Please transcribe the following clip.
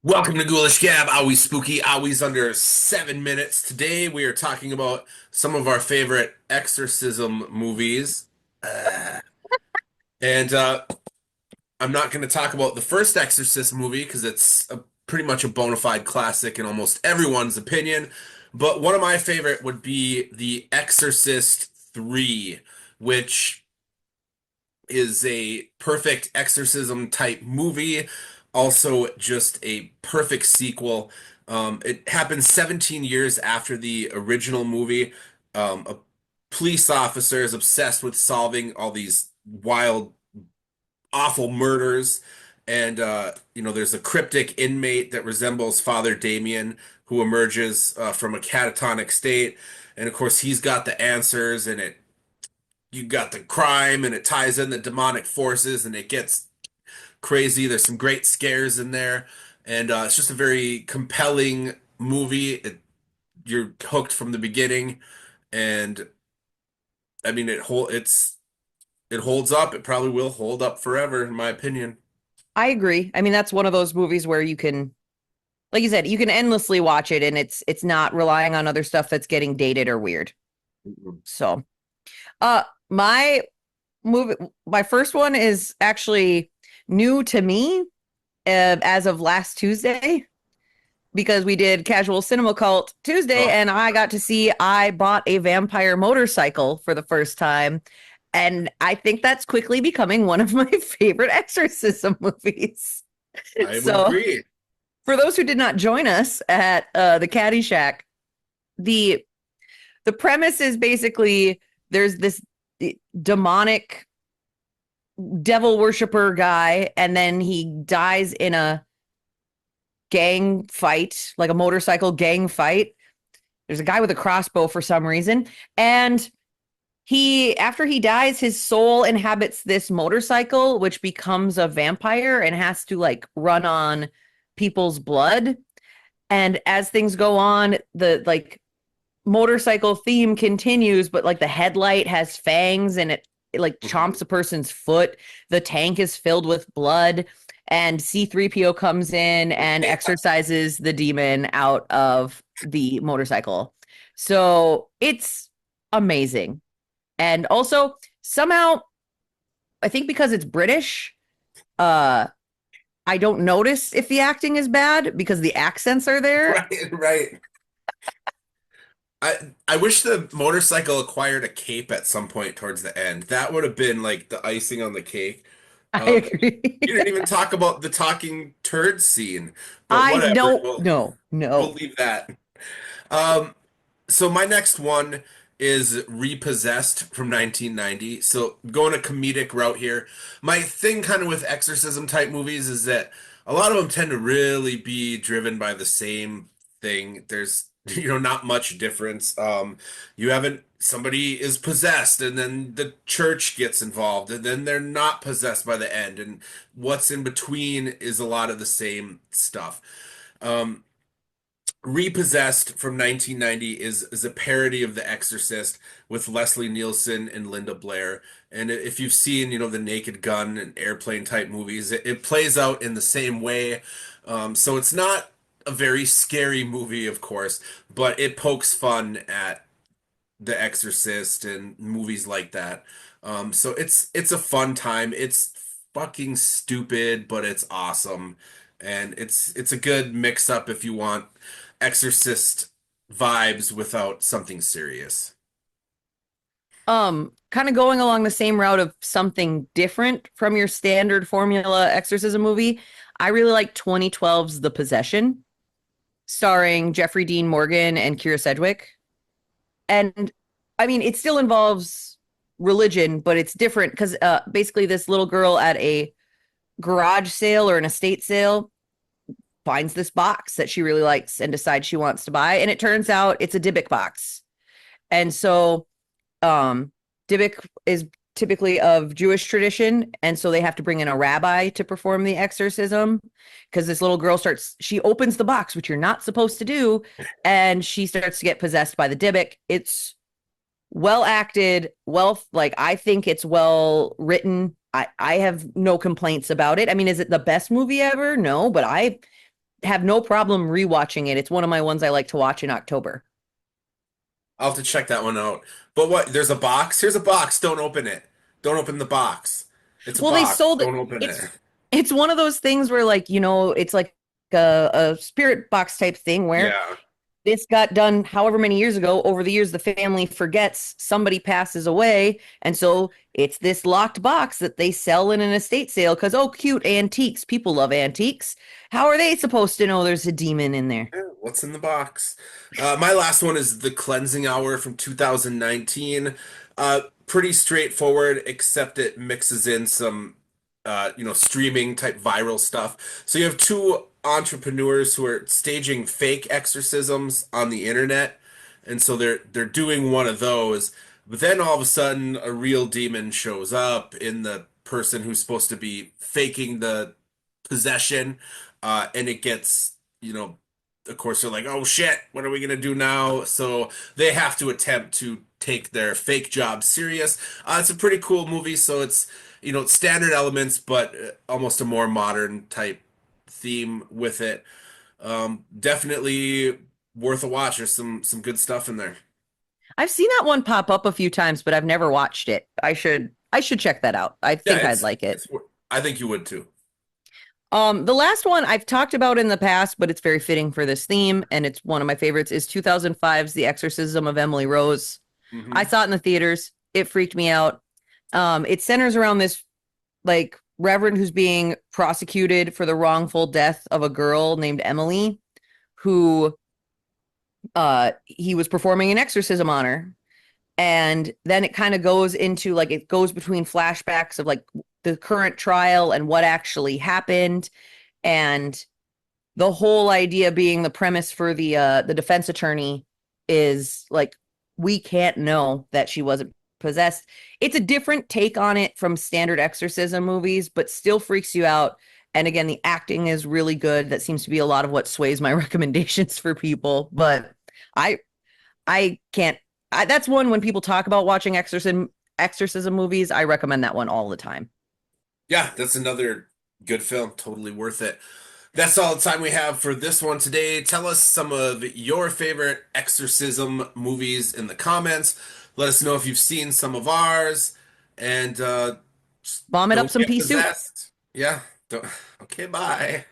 Welcome to Ghoulish Gab, always spooky, always under 7 minutes. Today we are talking about some of our favorite exorcism movies. Uh, and I'm not going to talk about the first Exorcist movie because it's pretty much a bona fide classic in almost everyone's opinion. But one of my favorite would be The Exorcist 3, which is a perfect exorcism type movie. Also, just a perfect sequel. It happened 17 years after the original movie. A police officer is obsessed with solving all these wild, awful murders. And there's a cryptic inmate that resembles Father Damien who emerges from a catatonic state. And of course, he's got the answers, and you got the crime, and it ties in the demonic forces, and it gets crazy. There's some great scares in there, and it's just a very compelling movie. You're hooked from the beginning, and I mean it holds up. It probably will hold up forever, in my opinion. I agree. I mean, that's one of those movies where you can, like you said, you can endlessly watch it and it's not relying on other stuff that's getting dated or weird. So, uh my movie my first one is actually new to me as of last Tuesday because we did Casual Cinema Cult Tuesday Oh, and I got to see I bought a vampire motorcycle for the first time. And I think that's quickly becoming one of my favorite exorcism movies. I would So agree. for those who did not join us at the Caddy Shack, the the premise is basically there's this demonic devil worshiper guy, and then he dies in a gang fight, like a motorcycle gang fight. There's a guy with a crossbow for some reason, and after he dies, his soul inhabits this motorcycle, which becomes a vampire and has to like run on people's blood. And as things go on, the like motorcycle theme continues, but like the headlight has fangs and it like chomps a person's foot. The tank is filled with blood, and C3PO comes in and exorcises the demon out of the motorcycle. So it's amazing. And also, somehow, I think because it's British, uh, I don't notice if the acting is bad because the accents are there. Right, right. I wish the motorcycle acquired a cape at some point towards the end. That would have been like the icing on the cake. I agree. You didn't even talk about the talking turd scene, but I whatever. don't know. We'll No. leave that. Um, so my next one is Repossessed from 1990. So going a comedic route here. My thing kind of with exorcism type movies is that a lot of them tend to really be driven by the same thing. There's not much difference. You haven't somebody is possessed, and then the church gets involved, and then they're not possessed by the end, and what's in between is a lot of the same stuff. Um, Repossessed from 1990 is a parody of The Exorcist with Leslie Nielsen and Linda Blair. And if you've seen, the Naked Gun and Airplane type movies, it plays out in the same way. So it's not a very scary movie, of course, but it pokes fun at The Exorcist and movies like that. So it's a fun time. It's fucking stupid, but it's awesome. And it's a good mix up if you want Exorcist vibes without something serious. Kind of going along the same route of something different from your standard formula exorcism movie. I really like 2012's The Possession, starring Jeffrey Dean Morgan and Kira Sedgwick. And I mean, it still involves religion, but it's different because basically this little girl at a garage sale or an estate sale finds this box that she really likes and decides she wants to buy. And it turns out it's a Dybbuk box. And so um Dybbuk is typically of Jewish tradition, and so they have to bring in a rabbi to perform the exorcism because this little girl she opens the box, which you're not supposed to do, and she starts to get possessed by the Dybbuk. It's well acted, like I think it's well written. I have no complaints about it. I mean, is it the best movie ever? No, but have no problem rewatching it. It's one of my ones I like to watch in October. I'll have to check that one out. But what? There's a box? Here's a box. Don't open it. Don't open the box. It's a Well, they box. sold it. Don't open it. It's one of those things where like, it's like a spirit box type thing where Yeah. this got done however many years ago. Over the years, the family forgets, somebody passes away. And so it's this locked box that they sell in an estate sale because, oh, cute antiques. People love antiques. How are they supposed to know there's a demon in there? Yeah, what's in the box? My last one is The Cleansing Hour from 2019. Pretty straightforward, except it mixes in some, streaming type viral stuff. So you have two entrepreneurs who are staging fake exorcisms on the internet, and so they're doing one of those. But then all of a sudden, a real demon shows up in the person who's supposed to be faking the possession, and it gets, of course, they're like, oh shit, what are we gonna do now? So they have to attempt to take their fake job serious. It's a pretty cool movie, so it's, standard elements, but almost a more modern type theme with it. Definitely worth a watch. There's some good stuff in there. I've seen that one pop up a few times, but I've never watched it. I should check that out. I Yeah, think I'd like it. I think you would too. The last one I've talked about in the past, but it's very fitting for this theme, and it's one of my favorites, is 2005's The Exorcism of Emily Rose. I Hmm. saw it in the theaters. It freaked me out. It centers around this like reverend who's being prosecuted for the wrongful death of a girl named Emily, who he was performing an exorcism on her. And then it kind of goes into like it goes between flashbacks of like the current trial and what actually happened, and the whole idea being the premise for the defense attorney is like we can't know that she wasn't possessed. It's a different take on it from standard exorcism movies, but still freaks you out. And again, the acting is really good. That seems to be a lot of what sways my recommendations for people. But I I can't. That's one when people talk about watching exorcism movies. I recommend that one all the time. Yeah, that's another good film. Totally worth it. That's all the time we have for this one today. Tell us some of your favorite exorcism movies in the comments. Let us know if you've seen some of ours. And just Vomit up don't some get pea soup. possessed. Yeah. Don't. Okay, bye.